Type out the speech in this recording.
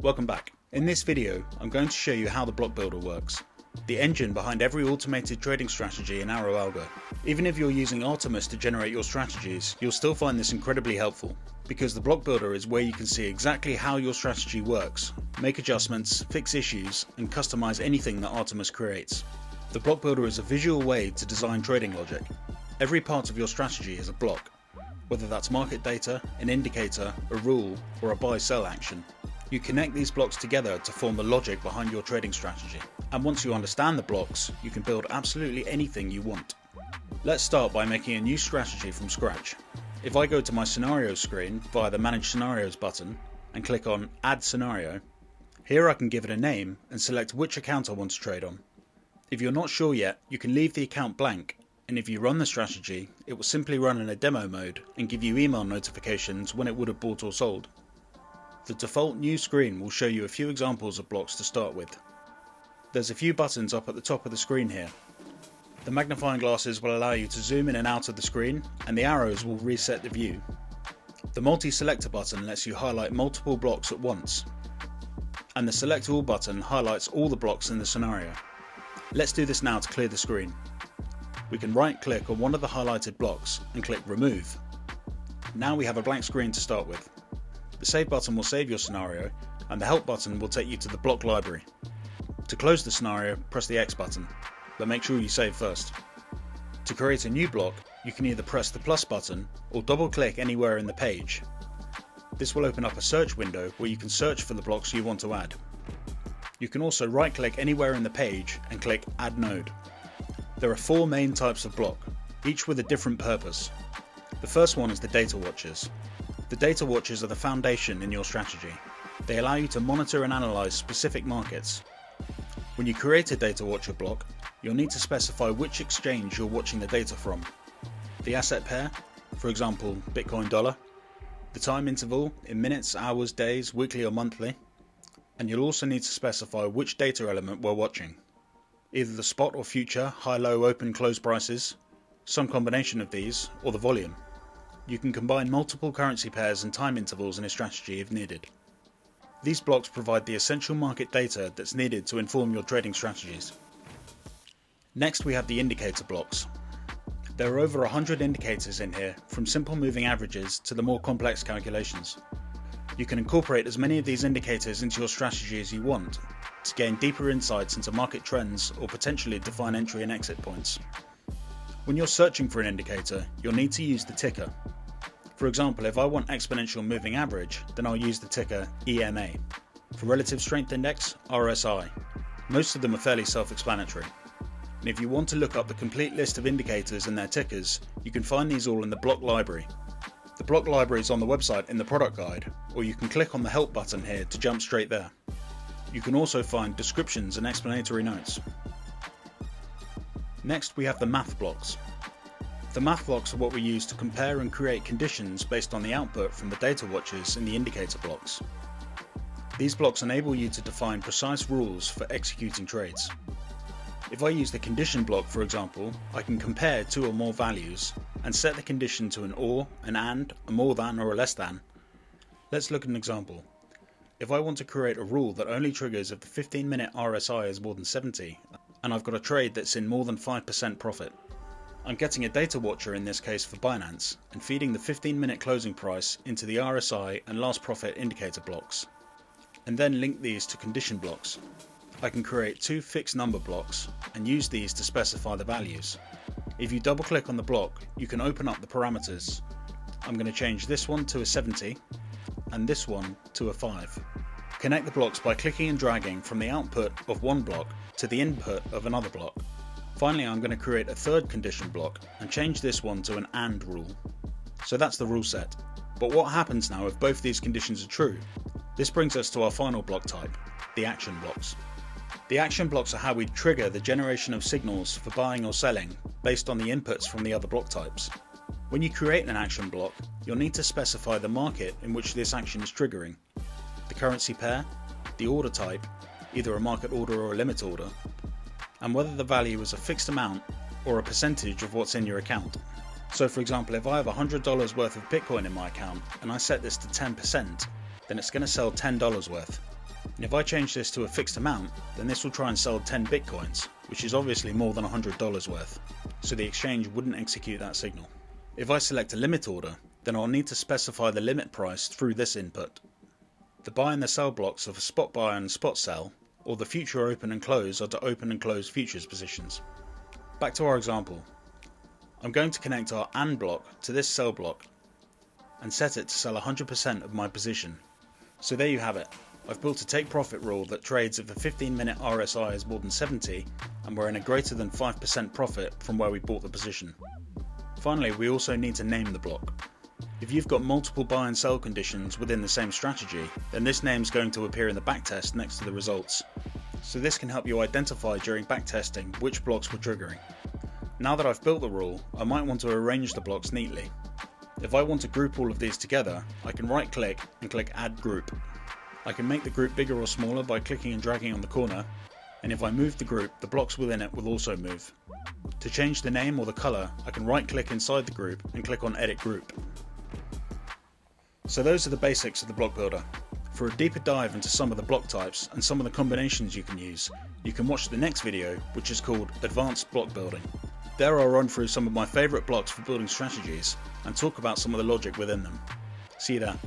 Welcome back. In this video, I'm going to show you how the block builder works, the engine behind every automated trading strategy in Arrow Algo. Even if you're using Artemis to generate your strategies, you'll still find this incredibly helpful, because the block builder is where you can see exactly how your strategy works, make adjustments, fix issues, and customize anything that Artemis creates. The block builder is a visual way to design trading logic. Every part of your strategy is a block, whether that's market data, an indicator, a rule, or a buy-sell action. You connect these blocks together to form the logic behind your trading strategy. And once you understand the blocks, you can build absolutely anything you want. Let's start by making a new strategy from scratch. If I go to my scenario screen via the Manage Scenarios button and click on Add Scenario, here I can give it a name and select which account I want to trade on. If you're not sure yet, you can leave the account blank, and if you run the strategy, it will simply run in a demo mode and give you email notifications when it would have bought or sold. The default new screen will show you a few examples of blocks to start with. There's a few buttons up at the top of the screen here. The magnifying glasses will allow you to zoom in and out of the screen, and the arrows will reset the view. The multi-selector button lets you highlight multiple blocks at once, and the Select All button highlights all the blocks in the scenario. Let's do this now to clear the screen. We can right-click on one of the highlighted blocks and click Remove. Now we have a blank screen to start with. The Save button will save your scenario, and the Help button will take you to the block library. To close the scenario, press the X button, but make sure you save first. To create a new block, you can either press the plus button or double-click anywhere in the page. This will open up a search window where you can search for the blocks you want to add. You can also right-click anywhere in the page and click Add Node. There are four main types of block, each with a different purpose. The first one is the data watches. The data watches are the foundation in your strategy. They allow you to monitor and analyze specific markets. When you create a data watcher block, you'll need to specify which exchange you're watching the data from, the asset pair, for example Bitcoin dollar, the time interval in minutes, hours, days, weekly or monthly, and you'll also need to specify which data element we're watching, either the spot or future, high, low, open, close prices, some combination of these, or the volume. You can combine multiple currency pairs and time intervals in a strategy if needed. These blocks provide the essential market data that's needed to inform your trading strategies. Next we have the indicator blocks. There are over 100 indicators in here, from simple moving averages to the more complex calculations. You can incorporate as many of these indicators into your strategy as you want to gain deeper insights into market trends or potentially define entry and exit points. When you're searching for an indicator, you'll need to use the ticker. For example, if I want exponential moving average, then I'll use the ticker EMA. For relative strength index, RSI. Most of them are fairly self-explanatory. And if you want to look up the complete list of indicators and their tickers, you can find these all in the block library. The block library is on the website in the product guide, or you can click on the Help button here to jump straight there. You can also find descriptions and explanatory notes. Next we have the math blocks. The math blocks are what we use to compare and create conditions based on the output from the data watches in the indicator blocks. These blocks enable you to define precise rules for executing trades. If I use the condition block, for example, I can compare two or more values and set the condition to an or, an and, a more than or a less than. Let's look at an example. If I want to create a rule that only triggers if the 15-minute RSI is more than 70, and I've got a trade that's in more than 5% profit. I'm getting a data watcher in this case for Binance and feeding the 15-minute closing price into the RSI and last profit indicator blocks, and then link these to condition blocks. I can create two fixed number blocks and use these to specify the values. If you double click on the block, you can open up the parameters. I'm going to change this one to a 70 and this one to a 5. Connect the blocks by clicking and dragging from the output of one block to the input of another block. Finally, I'm going to create a third condition block and change this one to an AND rule. So that's the rule set. But what happens now if both these conditions are true? This brings us to our final block type, the action blocks. The action blocks are how we trigger the generation of signals for buying or selling based on the inputs from the other block types. When you create an action block, you'll need to specify the market in which this action is triggering, the currency pair, the order type, either a market order or a limit order, and whether the value is a fixed amount or a percentage of what's in your account. So for example, if I have $100 worth of Bitcoin in my account and I set this to 10%, then it's going to sell $10 worth. And if I change this to a fixed amount, then this will try and sell 10 bitcoins, which is obviously more than $100 worth, so the exchange wouldn't execute that signal. If I select a limit order, then I'll need to specify the limit price through this input. The buy and the sell blocks are for spot buy and spot sell, or the future open and close are to open and close futures positions. Back to our example. I'm going to connect our AND block to this sell block and set it to sell 100% of my position. So there you have it. I've built a take profit rule that trades if the 15-minute RSI is more than 70 and we're in a greater than 5% profit from where we bought the position. Finally, we also need to name the block. If you've got multiple buy and sell conditions within the same strategy, then this name is going to appear in the backtest next to the results. So this can help you identify during backtesting which blocks we're triggering. Now that I've built the rule, I might want to arrange the blocks neatly. If I want to group all of these together, I can right click and click Add Group. I can make the group bigger or smaller by clicking and dragging on the corner, and if I move the group, the blocks within it will also move. To change the name or the colour, I can right click inside the group and click on Edit Group. So those are the basics of the block builder. For a deeper dive into some of the block types and some of the combinations you can watch the next video, which is called Advanced Block Building. There I'll run through some of my favourite blocks for building strategies and talk about some of the logic within them. See you there.